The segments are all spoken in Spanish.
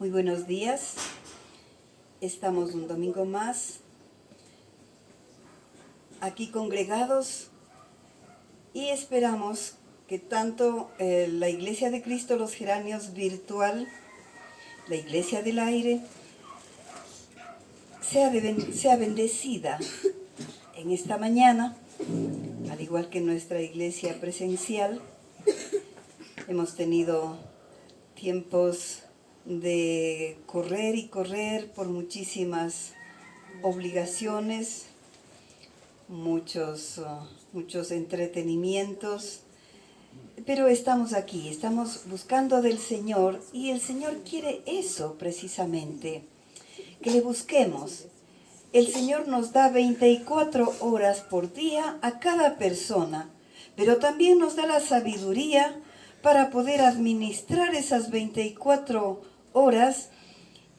Muy buenos días. Estamos un domingo más aquí congregados y esperamos que tanto la Iglesia de Cristo Los Geranios virtual, la Iglesia del Aire, sea bendecida en esta mañana, al igual que nuestra iglesia presencial. Hemos tenido tiempos de correr y correr por muchísimas obligaciones, muchos entretenimientos, pero estamos aquí, estamos buscando del Señor y el Señor quiere eso precisamente, que le busquemos. El Señor nos da 24 horas por día a cada persona, pero también nos da la sabiduría para poder administrar esas 24 horas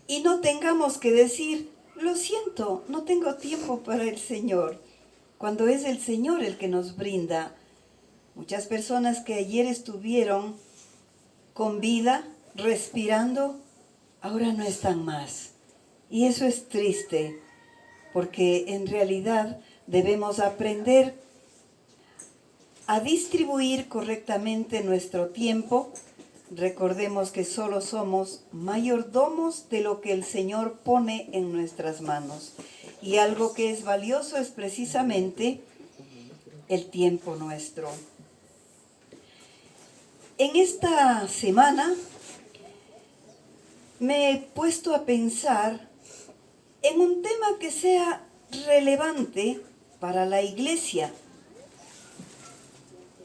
y no tengamos que decir, lo siento, no tengo tiempo para el Señor, cuando es el Señor el que nos brinda. Muchas personas que ayer estuvieron con vida, respirando, ahora no están más. Y eso es triste, porque en realidad debemos aprender a distribuir correctamente nuestro tiempo. Recordemos que solo somos mayordomos de lo que el Señor pone en nuestras manos. Y algo que es valioso es precisamente el tiempo nuestro. En esta semana me he puesto a pensar en un tema que sea relevante para la iglesia.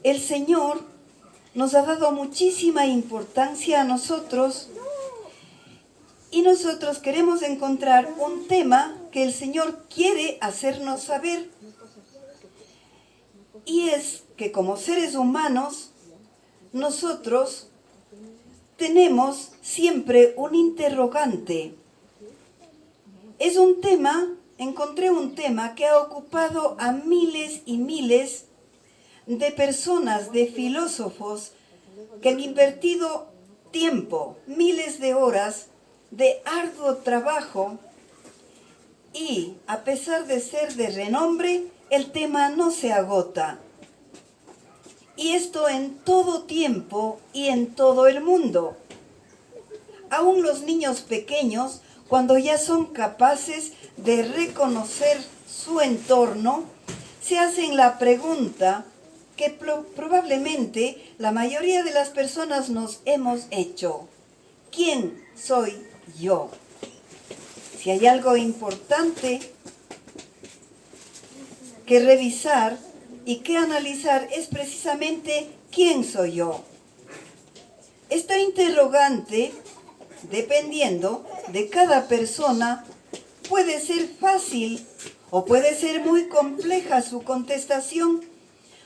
El Señor nos ha dado muchísima importancia a nosotros y nosotros queremos encontrar un tema que el Señor quiere hacernos saber. Y es que como seres humanos, nosotros tenemos siempre un interrogante. Es un tema, encontré un tema que ha ocupado a miles y miles de personas, de filósofos, que han invertido tiempo, miles de horas de arduo trabajo y, a pesar de ser de renombre, el tema no se agota. Y esto en todo tiempo y en todo el mundo. Aún los niños pequeños, cuando ya son capaces de reconocer su entorno, se hacen la pregunta que probablemente la mayoría de las personas nos hemos hecho. ¿Quién soy yo? Si hay algo importante que revisar y que analizar es precisamente ¿quién soy yo? Esta interrogante, dependiendo de cada persona, puede ser fácil o puede ser muy compleja su contestación,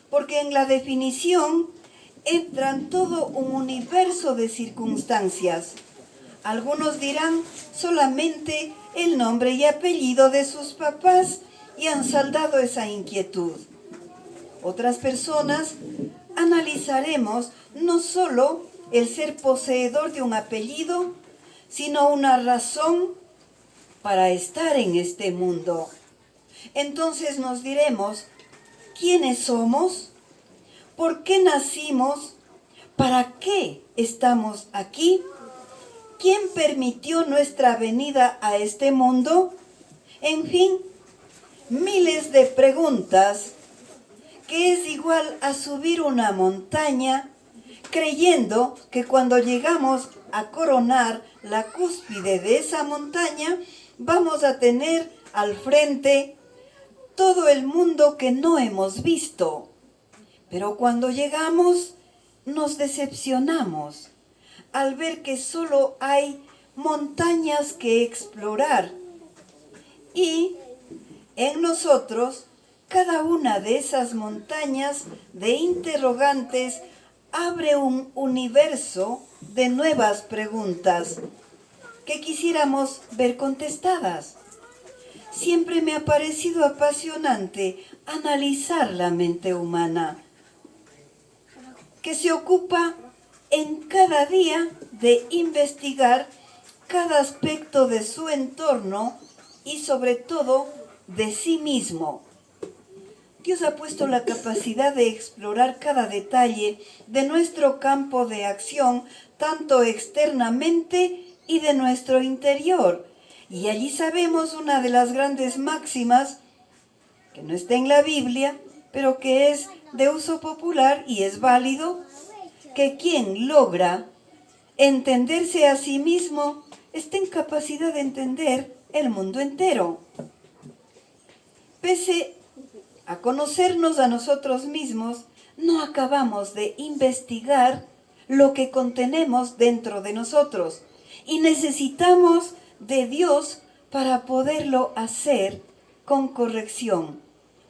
porque en la definición entran todo un universo de circunstancias. Algunos dirán solamente el nombre y apellido de sus papás y han saldado esa inquietud. Otras personas analizaremos no solo el ser poseedor de un apellido, sino una razón para estar en este mundo. Entonces nos diremos, ¿quiénes somos? ¿Por qué nacimos? ¿Para qué estamos aquí? ¿Quién permitió nuestra venida a este mundo? En fin, miles de preguntas que es igual a subir una montaña creyendo que cuando llegamos a coronar la cúspide de esa montaña vamos a tener al frente todo el mundo que no hemos visto. Pero cuando llegamos nos decepcionamos al ver que solo hay montañas que explorar. Y en nosotros, cada una de esas montañas de interrogantes abre un universo de nuevas preguntas que quisiéramos ver contestadas. Siempre me ha parecido apasionante analizar la mente humana, que se ocupa en cada día de investigar cada aspecto de su entorno y sobre todo de sí mismo. Dios ha puesto la capacidad de explorar cada detalle de nuestro campo de acción, tanto externamente y de nuestro interior. Y allí sabemos una de las grandes máximas, que no está en la Biblia, pero que es de uso popular y es válido, que quien logra entenderse a sí mismo está en capacidad de entender el mundo entero. Pese a conocernos a nosotros mismos, no acabamos de investigar lo que contenemos dentro de nosotros y necesitamos de Dios para poderlo hacer con corrección,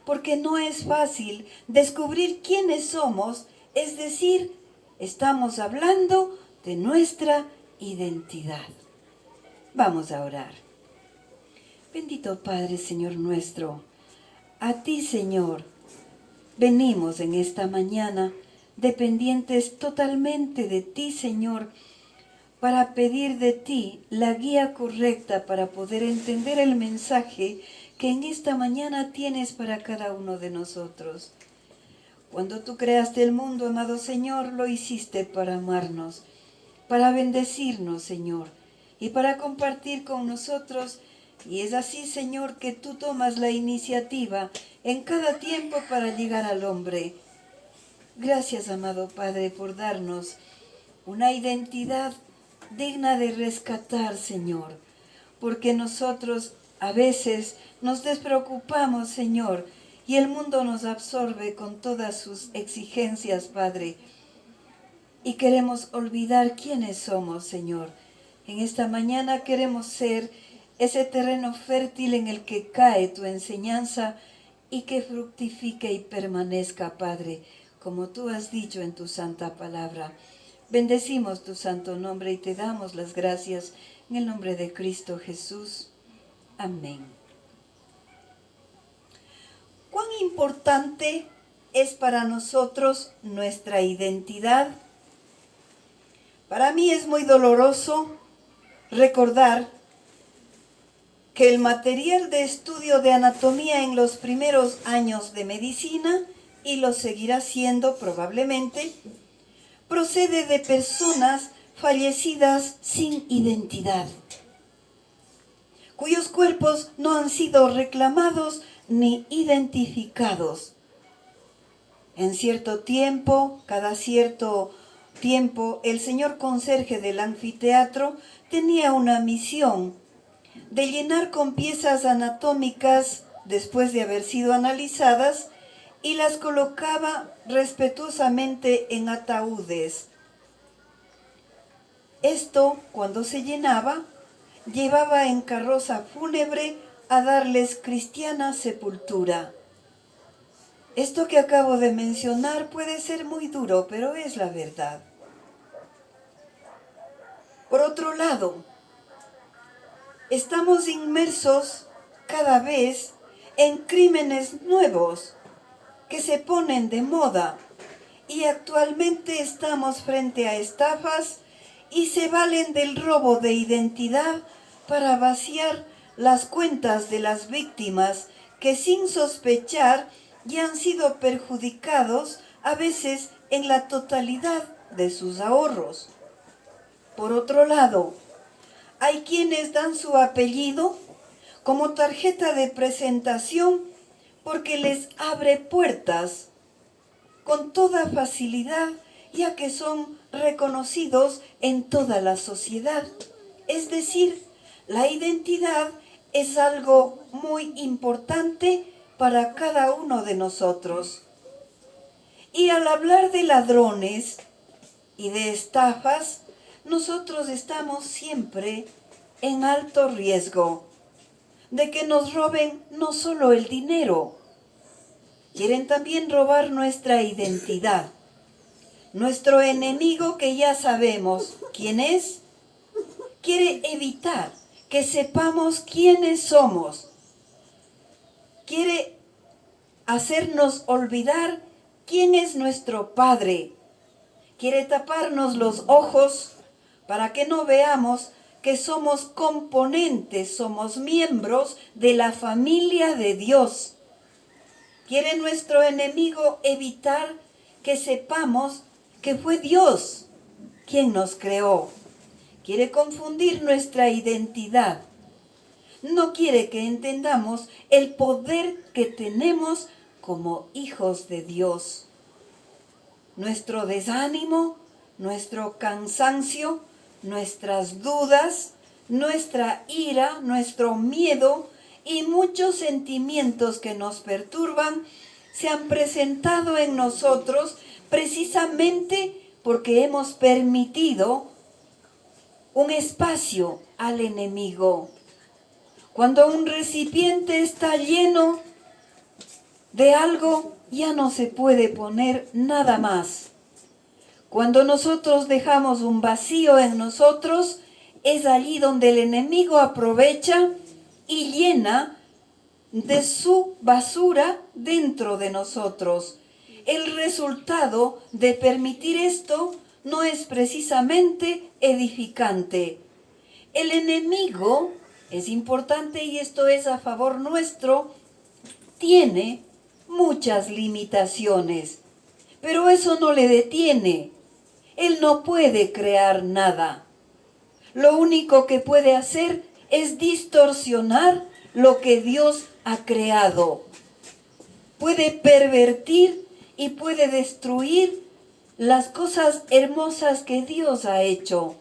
porque no es fácil descubrir quiénes somos, es decir, estamos hablando de nuestra identidad. Vamos a orar. Bendito Padre, Señor nuestro, a ti, Señor, venimos en esta mañana dependientes totalmente de ti, Señor, para pedir de ti la guía correcta para poder entender el mensaje que en esta mañana tienes para cada uno de nosotros. Cuando tú creaste el mundo, amado Señor, lo hiciste para amarnos, para bendecirnos, Señor, y para compartir con nosotros. Y es así, Señor, que tú tomas la iniciativa en cada tiempo para llegar al hombre. Gracias, amado Padre, por darnos una identidad digna de rescatar, Señor, porque nosotros a veces nos despreocupamos, Señor, y el mundo nos absorbe con todas sus exigencias, Padre, y queremos olvidar quiénes somos, Señor. En esta mañana queremos ser ese terreno fértil en el que cae tu enseñanza y que fructifique y permanezca, Padre, como tú has dicho en tu santa palabra. Bendecimos tu santo nombre y te damos las gracias en el nombre de Cristo Jesús. Amén. ¿Cuán importante es para nosotros nuestra identidad? Para mí es muy doloroso recordar que el material de estudio de anatomía en los primeros años de medicina, y lo seguirá siendo probablemente, procede de personas fallecidas sin identidad, cuyos cuerpos no han sido reclamados ni identificados. En cierto tiempo, cada cierto tiempo, el señor conserje del anfiteatro tenía una misión de llenar con piezas anatómicas, después de haber sido analizadas, y las colocaba respetuosamente en ataúdes. Esto, cuando se llenaba, llevaba en carroza fúnebre a darles cristiana sepultura. Esto que acabo de mencionar puede ser muy duro, pero es la verdad. Por otro lado, estamos inmersos cada vez en crímenes nuevos que se ponen de moda, y actualmente estamos frente a estafas y se valen del robo de identidad para vaciar las cuentas de las víctimas que sin sospechar ya han sido perjudicados, a veces en la totalidad de sus ahorros. Por otro lado, hay quienes dan su apellido como tarjeta de presentación porque les abre puertas con toda facilidad, ya que son reconocidos en toda la sociedad. Es decir, la identidad es algo muy importante para cada uno de nosotros. Y al hablar de ladrones y de estafas, nosotros estamos siempre en alto riesgo de que nos roben no solo el dinero, quieren también robar nuestra identidad. Nuestro enemigo, que ya sabemos quién es, quiere evitar que sepamos quiénes somos. Quiere hacernos olvidar quién es nuestro Padre. Quiere taparnos los ojos para que no veamos que somos componentes, somos miembros de la familia de Dios. Quiere nuestro enemigo evitar que sepamos que fue Dios quien nos creó. Quiere confundir nuestra identidad. No quiere que entendamos el poder que tenemos como hijos de Dios. Nuestro desánimo, nuestro cansancio, nuestras dudas, nuestra ira, nuestro miedo y muchos sentimientos que nos perturban se han presentado en nosotros precisamente porque hemos permitido un espacio al enemigo. Cuando un recipiente está lleno de algo, ya no se puede poner nada más. Cuando nosotros dejamos un vacío en nosotros, es allí donde el enemigo aprovecha y llena de su basura dentro de nosotros. El resultado de permitir esto no es precisamente edificante. El enemigo, es importante y esto es a favor nuestro, tiene muchas limitaciones, pero eso no le detiene. Él no puede crear nada. Lo único que puede hacer es distorsionar lo que Dios ha creado. Puede pervertir y puede destruir las cosas hermosas que Dios ha hecho.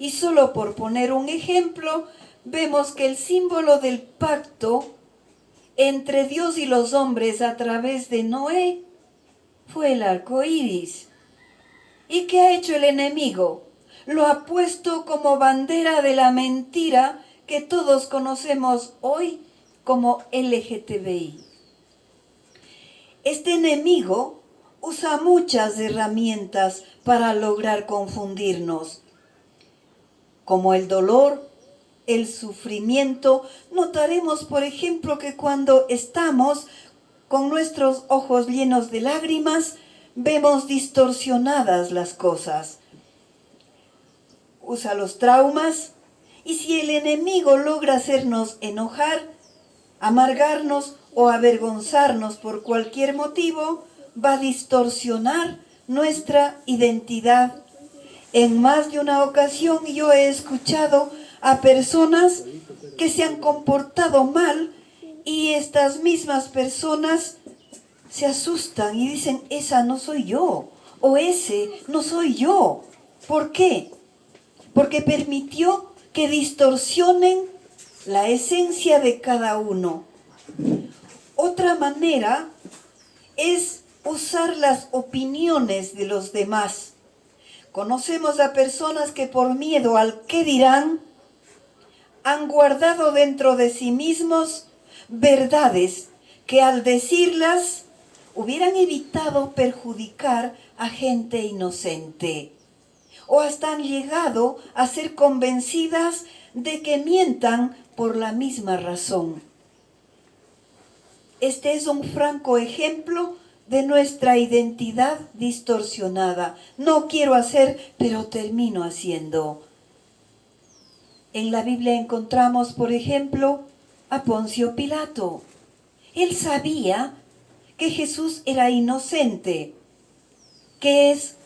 Y solo por poner un ejemplo, vemos que el símbolo del pacto entre Dios y los hombres a través de Noé fue el arco iris. ¿Y qué ha hecho el enemigo? Lo ha puesto como bandera de la mentira que todos conocemos hoy como LGTBI. Este enemigo usa muchas herramientas para lograr confundirnos, como el dolor, el sufrimiento. Notaremos, por ejemplo, que cuando estamos con nuestros ojos llenos de lágrimas, vemos distorsionadas las cosas. Usa los traumas, y si el enemigo logra hacernos enojar, amargarnos o avergonzarnos por cualquier motivo, va a distorsionar nuestra identidad. En más de una ocasión yo he escuchado a personas que se han comportado mal y estas mismas personas se asustan y dicen, esa no soy yo, o ese no soy yo. ¿Por qué? Porque permitió que distorsionen la esencia de cada uno. Otra manera es usar las opiniones de los demás. Conocemos a personas que por miedo al qué dirán, han guardado dentro de sí mismos verdades que al decirlas hubieran evitado perjudicar a gente inocente. O hasta han llegado a ser convencidas de que mientan por la misma razón. Este es un franco ejemplo de nuestra identidad distorsionada. No quiero hacer, pero termino haciendo. En la Biblia encontramos, por ejemplo, a Poncio Pilato. Él sabía que Jesús era inocente, que es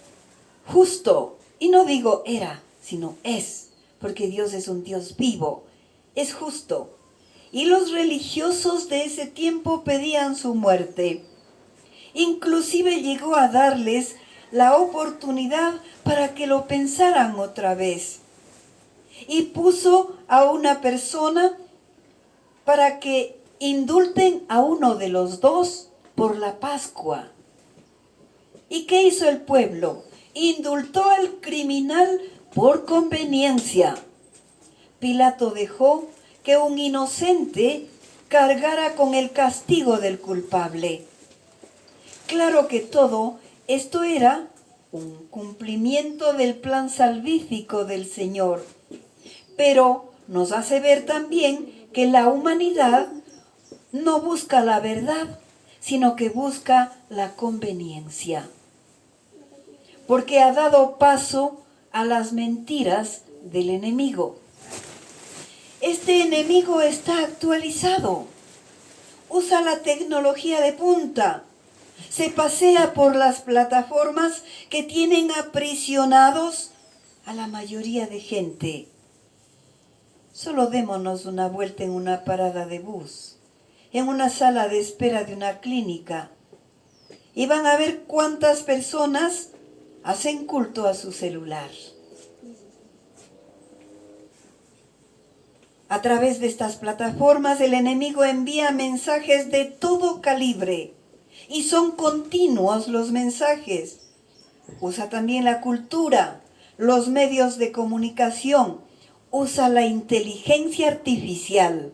justo. Y no digo era, sino es, porque Dios es un Dios vivo, es justo. Y los religiosos de ese tiempo pedían su muerte. Inclusive llegó a darles la oportunidad para que lo pensaran otra vez. Y puso a una persona para que indulten a uno de los dos por la Pascua. ¿Y qué hizo el pueblo? Indultó al criminal por conveniencia. Pilato dejó que un inocente cargara con el castigo del culpable. Claro que todo esto era un cumplimiento del plan salvífico del Señor, pero nos hace ver también que la humanidad no busca la verdad, sino que busca la conveniencia, porque ha dado paso a las mentiras del enemigo. Este enemigo está actualizado, usa la tecnología de punta, se pasea por las plataformas que tienen aprisionados a la mayoría de gente. Solo démonos una vuelta en una parada de bus, en una sala de espera de una clínica, y van a ver cuántas personas hacen culto a su celular. A través de estas plataformas el enemigo envía mensajes de todo calibre y son continuos los mensajes. Usa también la cultura, los medios de comunicación, usa la inteligencia artificial,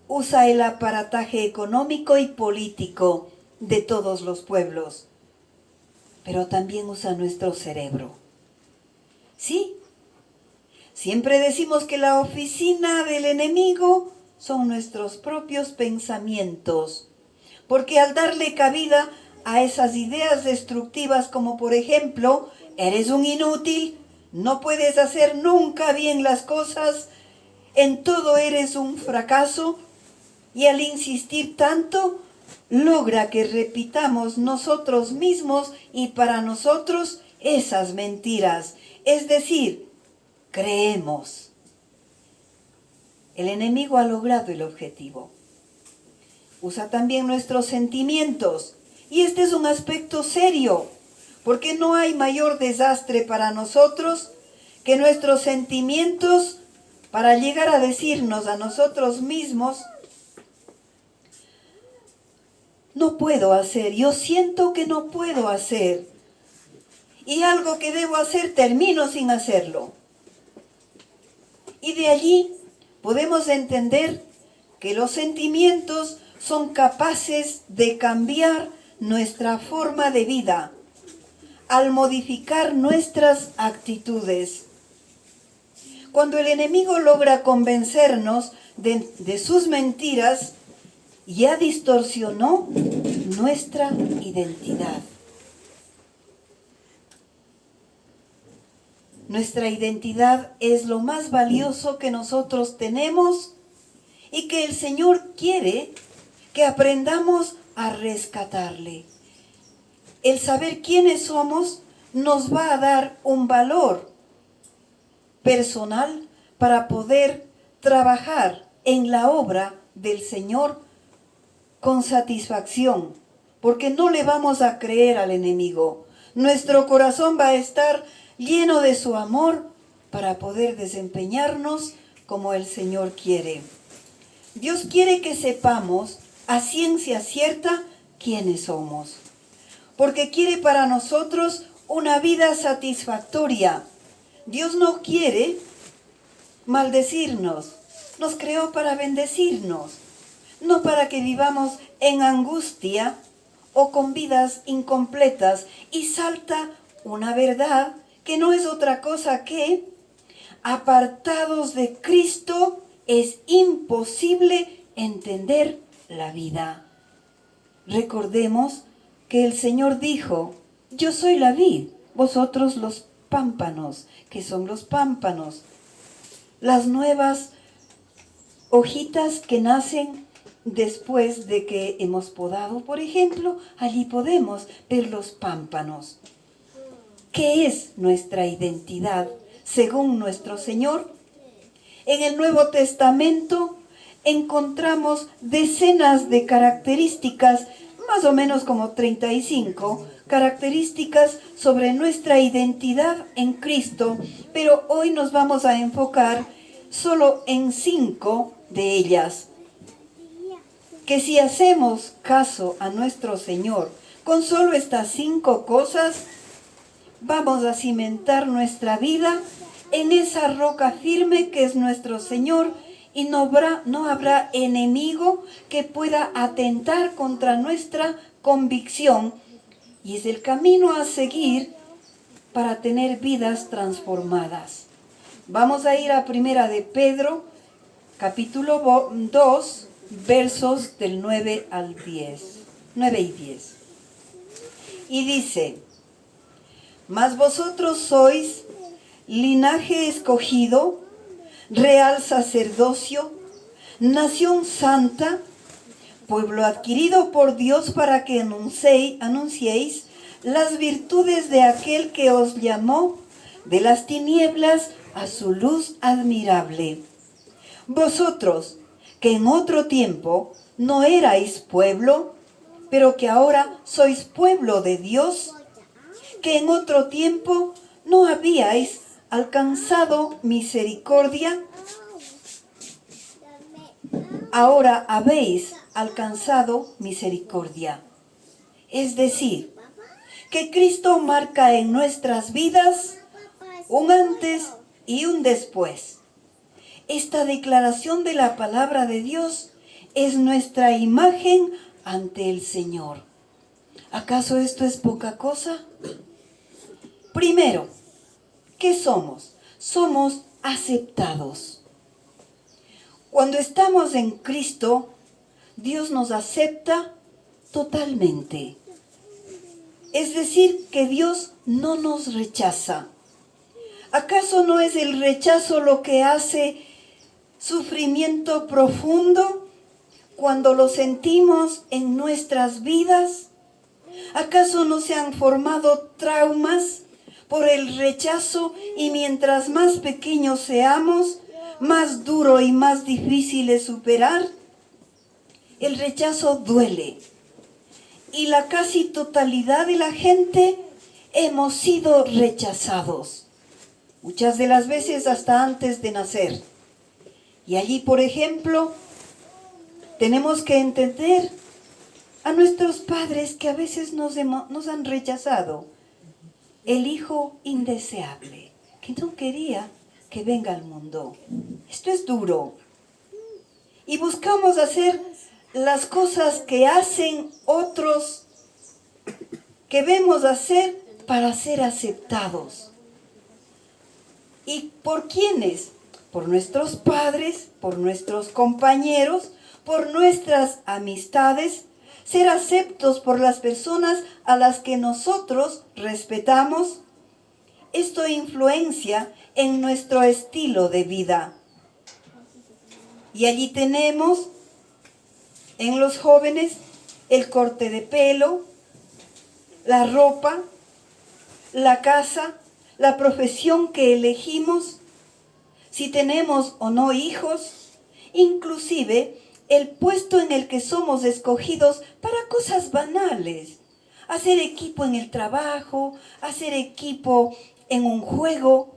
usa el aparataje económico y político de todos los pueblos, pero también usa nuestro cerebro. Sí, siempre decimos que la oficina del enemigo son nuestros propios pensamientos, porque al darle cabida a esas ideas destructivas como por ejemplo, eres un inútil, no puedes hacer nunca bien las cosas, en todo eres un fracaso, y al insistir tanto, logra que repitamos nosotros mismos y para nosotros esas mentiras, es decir, creemos. El enemigo ha logrado el objetivo. Usa también nuestros sentimientos. Y este es un aspecto serio, porque no hay mayor desastre para nosotros que nuestros sentimientos para llegar a decirnos a nosotros mismos, no puedo hacer, yo siento que no puedo hacer. Y algo que debo hacer termino sin hacerlo. Y de allí podemos entender que los sentimientos son capaces de cambiar nuestra forma de vida al modificar nuestras actitudes. Cuando el enemigo logra convencernos de sus mentiras, ya distorsionó nuestra identidad. Nuestra identidad es lo más valioso que nosotros tenemos y que el Señor quiere que aprendamos a rescatarle. El saber quiénes somos nos va a dar un valor personal para poder trabajar en la obra del Señor con satisfacción, porque no le vamos a creer al enemigo. Nuestro corazón va a estar lleno de su amor para poder desempeñarnos como el Señor quiere. Dios quiere que sepamos a ciencia cierta quiénes somos, porque quiere para nosotros una vida satisfactoria. Dios no quiere maldecirnos, nos creó para bendecirnos, no para que vivamos en angustia o con vidas incompletas. Y salta una verdad que no es otra cosa que, apartados de Cristo, es imposible entender la vida. Recordemos que el Señor dijo, yo soy la vid, vosotros los pámpanos. ¿Qué son los pámpanos? Las nuevas hojitas que nacen después de que hemos podado, por ejemplo, allí podemos ver los pámpanos. ¿Qué es nuestra identidad según nuestro Señor? En el Nuevo Testamento encontramos decenas de características, más o menos como 35 características sobre nuestra identidad en Cristo, pero hoy nos vamos a enfocar solo en 5 de ellas. Que si hacemos caso a nuestro Señor con solo estas 5 cosas, vamos a cimentar nuestra vida en esa roca firme que es nuestro Señor, y no habrá enemigo que pueda atentar contra nuestra convicción, y es el camino a seguir para tener vidas transformadas. Vamos a ir a Primera de Pedro, capítulo 2, versos del 9 al 10. 9 y 10. Y dice, mas vosotros sois linaje escogido, real sacerdocio, nación santa, pueblo adquirido por Dios para que anunciéis las virtudes de aquel que os llamó de las tinieblas a su luz admirable. Vosotros, que en otro tiempo no erais pueblo, pero que ahora sois pueblo de Dios, que en otro tiempo no habíais alcanzado misericordia, ahora habéis alcanzado misericordia. Es decir, que Cristo marca en nuestras vidas un antes y un después. Esta declaración de la palabra de Dios es nuestra imagen ante el Señor. ¿Acaso esto es poca cosa? Primero, ¿qué somos? Somos aceptados. Cuando estamos en Cristo, Dios nos acepta totalmente. Es decir, que Dios no nos rechaza. ¿Acaso no es el rechazo lo que hace sufrimiento profundo cuando lo sentimos en nuestras vidas? ¿Acaso no se han formado traumas por el rechazo y mientras más pequeños seamos, más duro y más difícil es superar? El rechazo duele. Y la casi totalidad de la gente hemos sido rechazados. Muchas de las veces hasta antes de nacer. Y allí, por ejemplo, tenemos que entender a nuestros padres que a veces nos han rechazado. El hijo indeseable, que no quería que venga al mundo. Esto es duro. Y buscamos hacer las cosas que hacen otros, que vemos hacer para ser aceptados. ¿Y por quiénes? Por nuestros padres, por nuestros compañeros, por nuestras amistades, ser aceptos por las personas a las que nosotros respetamos. Esto influencia en nuestro estilo de vida. Y allí tenemos en los jóvenes el corte de pelo, la ropa, la casa, la profesión que elegimos, si tenemos o no hijos, inclusive el puesto en el que somos escogidos para cosas banales. Hacer equipo en el trabajo, hacer equipo en un juego.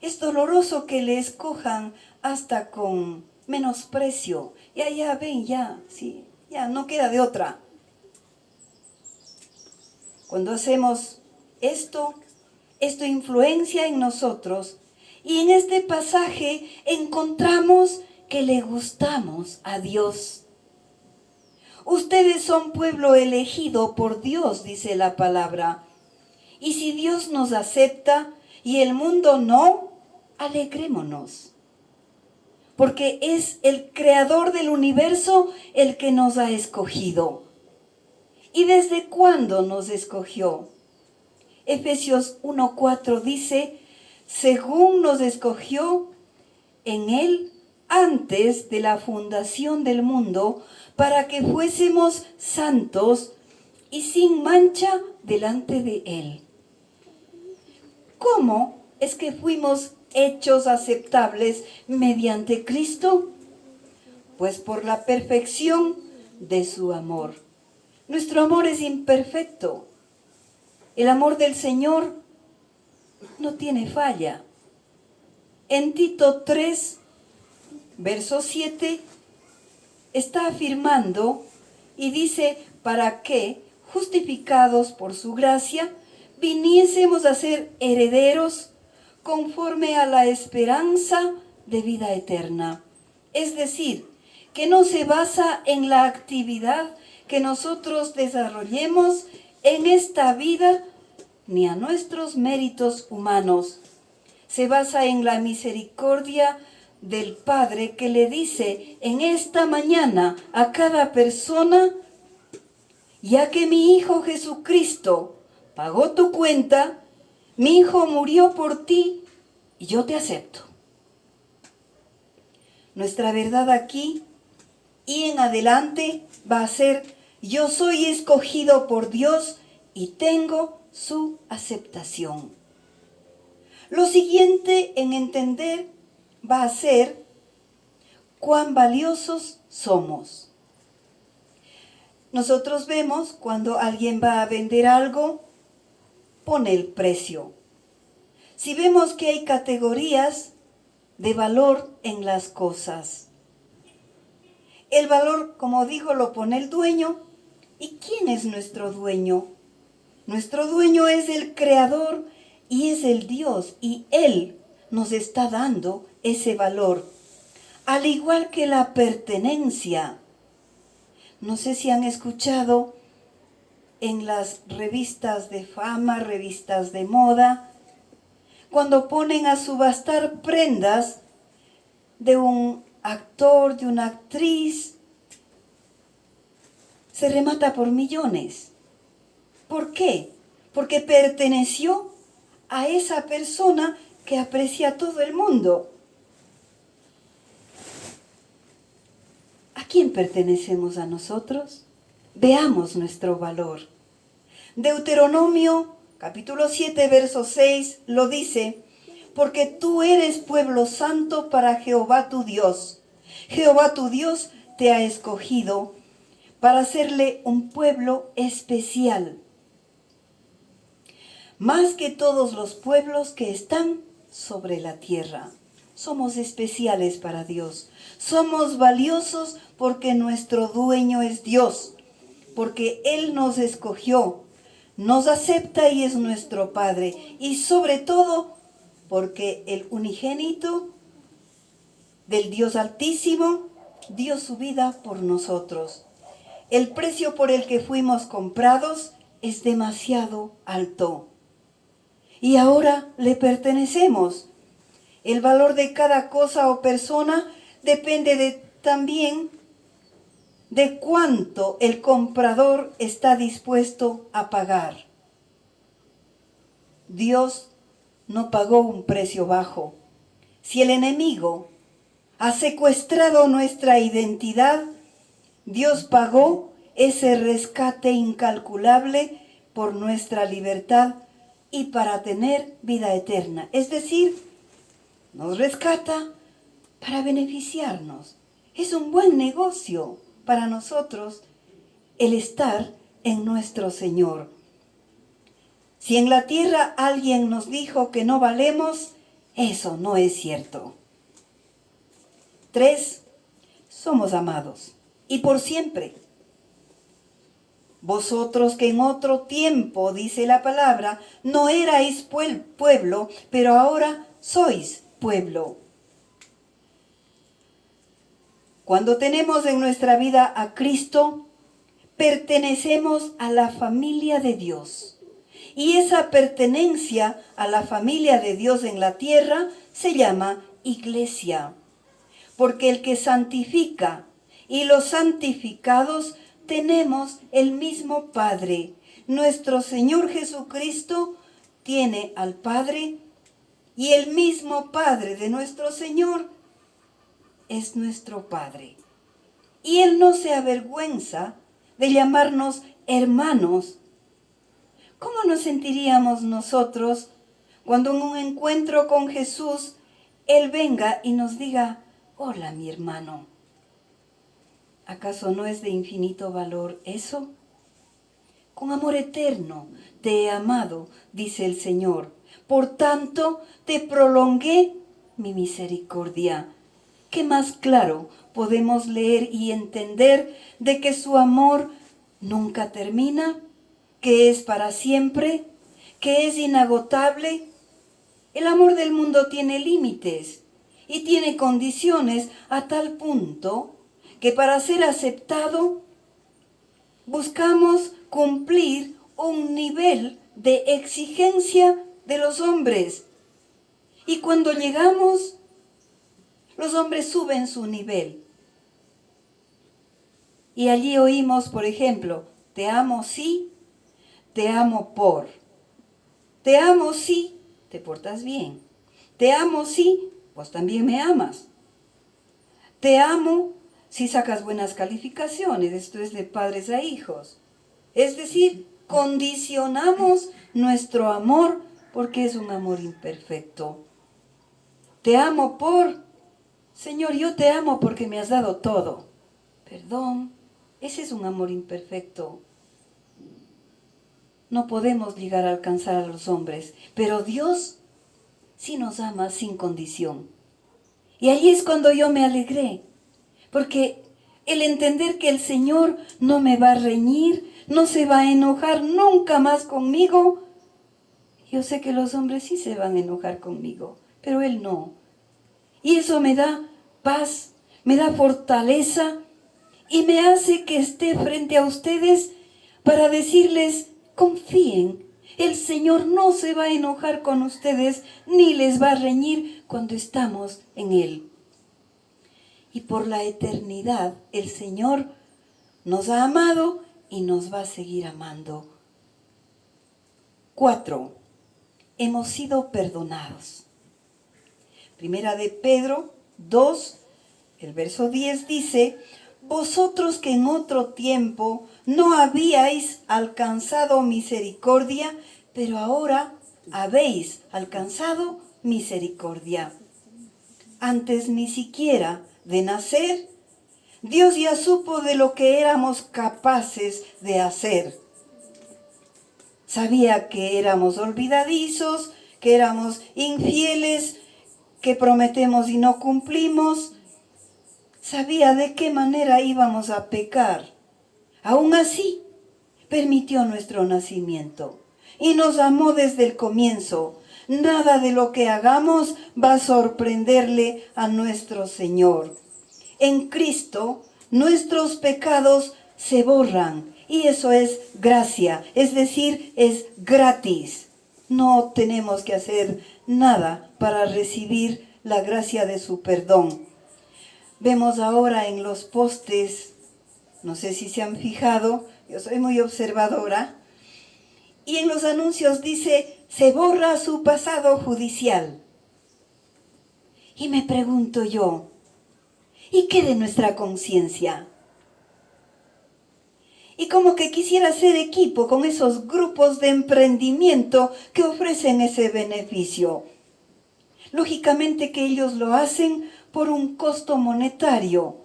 Es doloroso que le escojan hasta con menosprecio. Ya ven, sí, ya no queda de otra. Cuando hacemos esto influencia en nosotros. Y en este pasaje encontramos que le gustamos a Dios. Ustedes son pueblo elegido por Dios, dice la palabra. Y si Dios nos acepta y el mundo no, alegrémonos. Porque es el creador del universo el que nos ha escogido. ¿Y desde cuándo nos escogió? Efesios 1:4 dice, según nos escogió en Él antes de la fundación del mundo, para que fuésemos santos y sin mancha delante de Él. ¿Cómo es que fuimos hechos aceptables mediante Cristo? Pues por la perfección de su amor. Nuestro amor es imperfecto. El amor del Señor no tiene falla. En Tito 3, verso 7, está afirmando y dice, para que, justificados por su gracia, viniésemos a ser herederos conforme a la esperanza de vida eterna. Es decir, que no se basa en la actividad que nosotros desarrollemos en esta vida, ni a nuestros méritos humanos. Se basa en la misericordia del Padre que le dice en esta mañana a cada persona, ya que mi Hijo Jesucristo pagó tu cuenta, mi Hijo murió por ti, y yo te acepto. Nuestra verdad aquí y en adelante va a ser: yo soy escogido por Dios y tengo su aceptación. Lo siguiente en entender va a ser cuán valiosos somos. Nosotros vemos cuando alguien va a vender algo, pone el precio. Si vemos que hay categorías de valor en las cosas, el valor, como dijo, lo pone el dueño. ¿Y quién es nuestro dueño? Nuestro dueño es el Creador y es el Dios, y Él nos está dando ese valor. Al igual que la pertenencia. No sé si han escuchado en las revistas de fama, revistas de moda, cuando ponen a subastar prendas de un actor, de una actriz, se remata por millones. ¿Por qué? Porque perteneció a esa persona que aprecia todo el mundo. ¿A quién pertenecemos a nosotros? Veamos nuestro valor. Deuteronomio capítulo 7, verso 6 lo dice: porque tú eres pueblo santo para Jehová tu Dios. Jehová tu Dios te ha escogido para hacerle un pueblo especial, más que todos los pueblos que están sobre la tierra. Somos especiales para Dios. Somos valiosos porque nuestro dueño es Dios, porque Él nos escogió, nos acepta y es nuestro Padre. Y sobre todo, porque el unigénito del Dios Altísimo dio su vida por nosotros. El precio por el que fuimos comprados es demasiado alto. Y ahora le pertenecemos. El valor de cada cosa o persona depende también de cuánto el comprador está dispuesto a pagar. Dios no pagó un precio bajo. Si el enemigo ha secuestrado nuestra identidad, Dios pagó ese rescate incalculable por nuestra libertad y para tener vida eterna. Es decir, nos rescata para beneficiarnos. Es un buen negocio para nosotros el estar en nuestro Señor. Si en la tierra alguien nos dijo que no valemos, eso no es cierto. 3. Somos amados y por siempre. Vosotros que en otro tiempo, dice la palabra, no erais pueblo, pero ahora sois pueblo. Cuando tenemos en nuestra vida a Cristo, pertenecemos a la familia de Dios. Y esa pertenencia a la familia de Dios en la tierra se llama iglesia. Porque el que santifica y los santificados tenemos el mismo Padre. Nuestro Señor Jesucristo tiene al Padre y el mismo Padre de nuestro Señor es nuestro Padre. Y Él no se avergüenza de llamarnos hermanos. ¿Cómo nos sentiríamos nosotros cuando en un encuentro con Jesús Él venga y nos diga: hola, mi hermano? ¿Acaso no es de infinito valor eso? Con amor eterno te he amado, dice el Señor. Por tanto, te prolongué mi misericordia. ¿Qué más claro podemos leer y entender de que su amor nunca termina, que es para siempre, que es inagotable? El amor del mundo tiene límites y tiene condiciones a tal punto que para ser aceptado buscamos cumplir un nivel de exigencia de los hombres. Y cuando llegamos, los hombres suben su nivel. Y allí oímos, por ejemplo, te amo si, te amo por. Te amo si te portas bien. Te amo, sí, vos también me amas. Te amo si sacas buenas calificaciones, esto es de padres a hijos. Es decir, condicionamos nuestro amor porque es un amor imperfecto. Te amo Señor, yo te amo porque me has dado todo. Perdón, ese es un amor imperfecto. No podemos llegar a alcanzar a los hombres, pero Dios sí nos ama sin condición. Y ahí es cuando yo me alegré, porque el entender que el Señor no me va a reñir, no se va a enojar nunca más conmigo. Yo sé que los hombres sí se van a enojar conmigo, pero Él no. Y eso me da paz, me da fortaleza y me hace que esté frente a ustedes para decirles, confíen, el Señor no se va a enojar con ustedes ni les va a reñir cuando estamos en Él. Y por la eternidad el Señor nos ha amado y nos va a seguir amando. 4. Hemos sido perdonados. Primera de Pedro 2, el verso 10 dice, vosotros que en otro tiempo no habíais alcanzado misericordia, pero ahora habéis alcanzado misericordia. Antes ni siquiera de nacer, Dios ya supo de lo que éramos capaces de hacer. Sabía que éramos olvidadizos, que éramos infieles, que prometemos y no cumplimos. Sabía de qué manera íbamos a pecar. Aún así, permitió nuestro nacimiento y nos amó desde el comienzo. Nada de lo que hagamos va a sorprenderle a nuestro Señor. En Cristo, nuestros pecados se borran y eso es gracia, es decir, es gratis. No tenemos que hacer nada para recibir la gracia de su perdón. Vemos ahora en los postes, no sé si se han fijado, yo soy muy observadora, y en los anuncios dice, se borra su pasado judicial. Y me pregunto yo, ¿y qué de nuestra conciencia? Y como que quisiera hacer equipo con esos grupos de emprendimiento que ofrecen ese beneficio. Lógicamente que ellos lo hacen por un costo monetario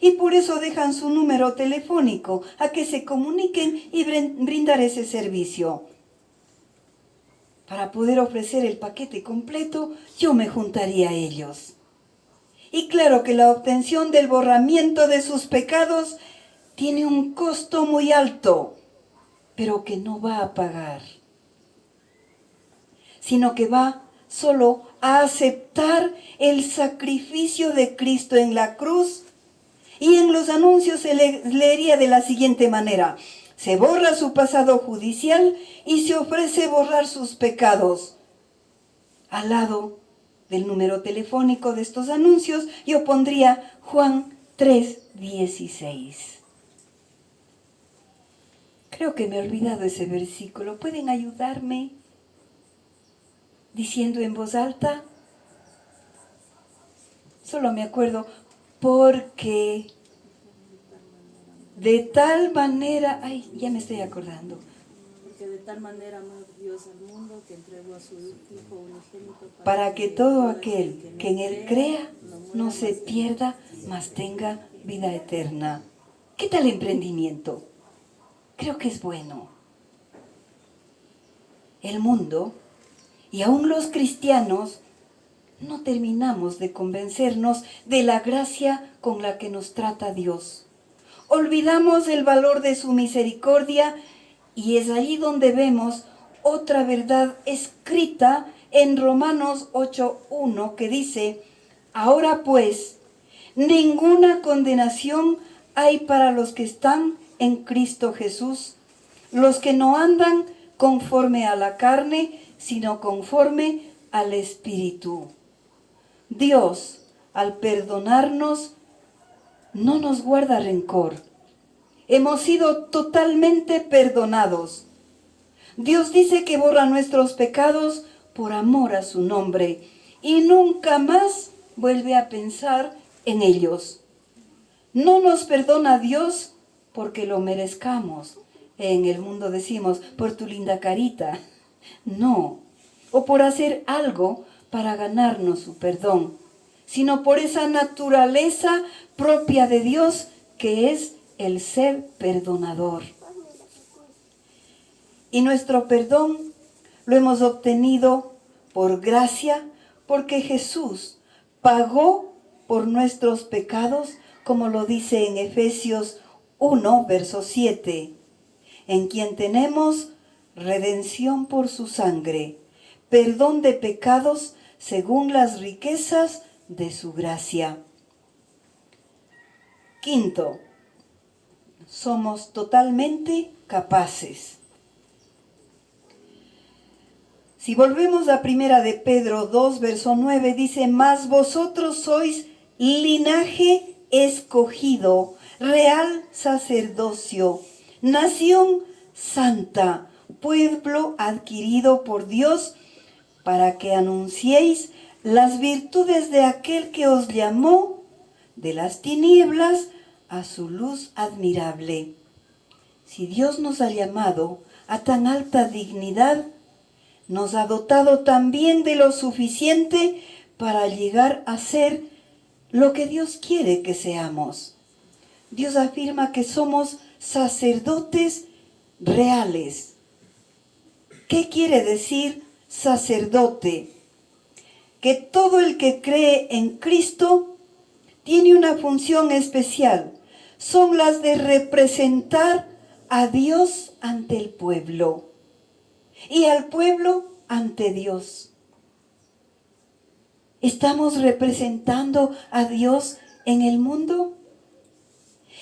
y por eso dejan su número telefónico a que se comuniquen y brindar ese servicio. Para poder ofrecer el paquete completo, yo me juntaría a ellos. Y claro que la obtención del borramiento de sus pecados tiene un costo muy alto, pero que no va a pagar, sino que va solo a aceptar el sacrificio de Cristo en la cruz. Y en los anuncios se leería de la siguiente manera: se borra su pasado judicial y se ofrece borrar sus pecados. Al lado del número telefónico de estos anuncios yo pondría Juan 3:16. Creo que me he olvidado ese versículo. ¿Pueden ayudarme diciendo en voz alta? Solo me acuerdo, porque de tal manera, ay, ya me estoy acordando. Porque de tal manera amó Dios al mundo que entregó a su Hijo unigénito Para que todo aquel que en Él crea no se pierda, mas tenga vida eterna. ¿Qué tal emprendimiento? Creo que es bueno. El mundo y aún los cristianos no terminamos de convencernos de la gracia con la que nos trata Dios. Olvidamos el valor de su misericordia y es allí donde vemos otra verdad escrita en Romanos 8:1 que dice: ahora pues, ninguna condenación hay para los que están en Cristo Jesús, los que no andan conforme a la carne, sino conforme al Espíritu. Dios, al perdonarnos, no nos guarda rencor. Hemos sido totalmente perdonados. Dios dice que borra nuestros pecados por amor a su nombre y nunca más vuelve a pensar en ellos. No nos perdona Dios porque lo merezcamos. En el mundo decimos, por tu linda carita. No, o por hacer algo para ganarnos su perdón, sino por esa naturaleza propia de Dios que es el ser perdonador. Y nuestro perdón lo hemos obtenido por gracia, porque Jesús pagó por nuestros pecados, como lo dice en Efesios 1, verso 7, en quien tenemos redención por su sangre, perdón de pecados según las riquezas de su gracia. Quinto, somos totalmente capaces. Si volvemos a primera de Pedro 2, verso 9, dice, mas vosotros sois linaje escogido, real sacerdocio, nación santa, pueblo adquirido por Dios, para que anunciéis las virtudes de aquel que os llamó de las tinieblas a su luz admirable. Si Dios nos ha llamado a tan alta dignidad, nos ha dotado también de lo suficiente para llegar a ser lo que Dios quiere que seamos. Dios afirma que somos sacerdotes reales. ¿Qué quiere decir sacerdote? Que todo el que cree en Cristo tiene una función especial. Son las de representar a Dios ante el pueblo y al pueblo ante Dios. ¿Estamos representando a Dios en el mundo?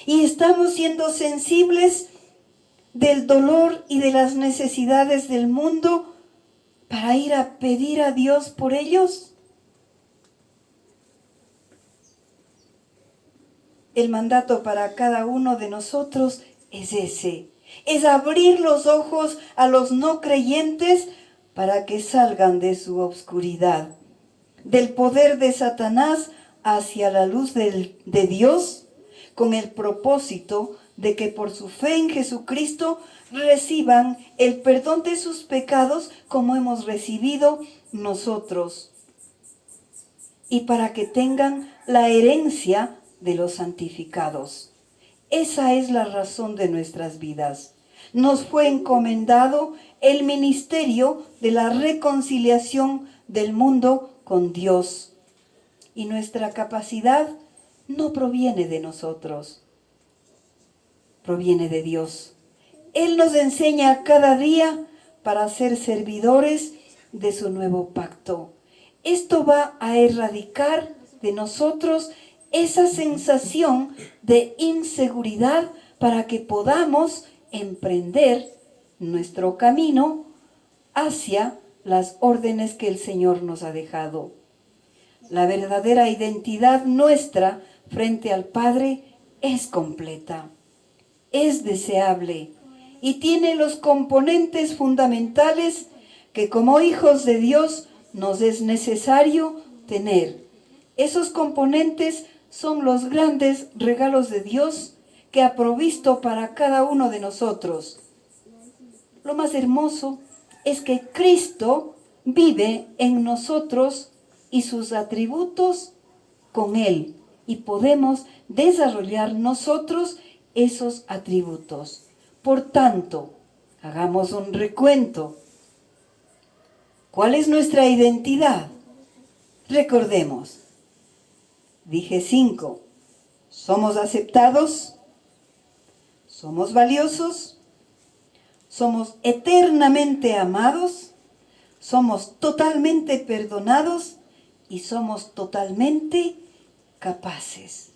¿Y estamos siendo sensibles del dolor y de las necesidades del mundo para ir a pedir a Dios por ellos? El mandato para cada uno de nosotros es ese. Es abrir los ojos a los no creyentes para que salgan de su obscuridad, del poder de Satanás hacia la luz de Dios, con el propósito de que por su fe en Jesucristo reciban el perdón de sus pecados como hemos recibido nosotros, y para que tengan la herencia de los santificados. Esa es la razón de nuestras vidas. Nos fue encomendado el ministerio de la reconciliación del mundo con Dios. Y nuestra capacidad no proviene de nosotros, proviene de Dios. Él nos enseña cada día para ser servidores de su nuevo pacto. Esto va a erradicar de nosotros esa sensación de inseguridad para que podamos emprender nuestro camino hacia las órdenes que el Señor nos ha dejado. La verdadera identidad nuestra frente al Padre es completa, es deseable y tiene los componentes fundamentales que como hijos de Dios nos es necesario tener. Esos componentes son los grandes regalos de Dios que ha provisto para cada uno de nosotros. Lo más hermoso es que Cristo vive en nosotros y sus atributos con Él, y podemos desarrollar nosotros esos atributos. Por tanto, hagamos un recuento. ¿Cuál es nuestra identidad? Recordemos. Dije 5. Somos aceptados, somos valiosos, somos eternamente amados, somos totalmente perdonados y somos totalmente capaces.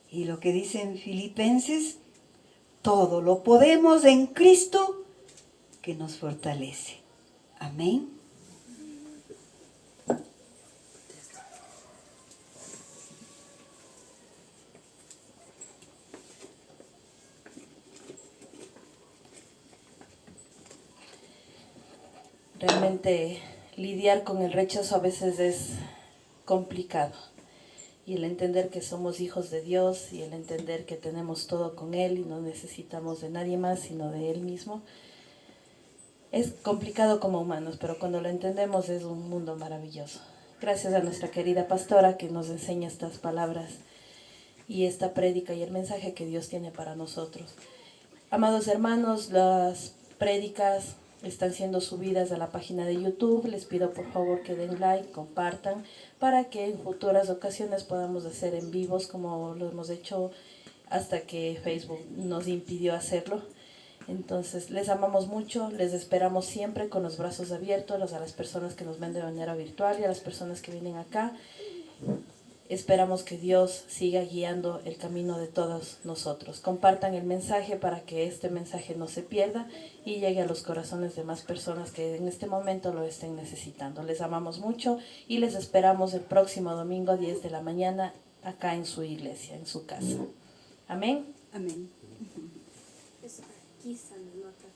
Y lo que dice en Filipenses, todo lo podemos en Cristo que nos fortalece. Amén. Realmente lidiar con el rechazo a veces es complicado. Y el entender que somos hijos de Dios y el entender que tenemos todo con Él y no necesitamos de nadie más sino de Él mismo, es complicado como humanos, pero cuando lo entendemos es un mundo maravilloso. Gracias a nuestra querida pastora que nos enseña estas palabras y esta prédica y el mensaje que Dios tiene para nosotros. Amados hermanos, las prédicas están siendo subidas a la página de YouTube. Les pido por favor que den like, compartan, para que en futuras ocasiones podamos hacer en vivos como lo hemos hecho hasta que Facebook nos impidió hacerlo. Entonces, les amamos mucho, les esperamos siempre con los brazos abiertos, a las personas que nos ven de manera virtual y a las personas que vienen acá. Esperamos que Dios siga guiando el camino de todos nosotros. Compartan el mensaje para que este mensaje no se pierda y llegue a los corazones de más personas que en este momento lo estén necesitando. Les amamos mucho y les esperamos el próximo domingo a 10 de la mañana acá en su iglesia, en su casa. Amén. Amén. Eso, aquí, Sandra, no acá.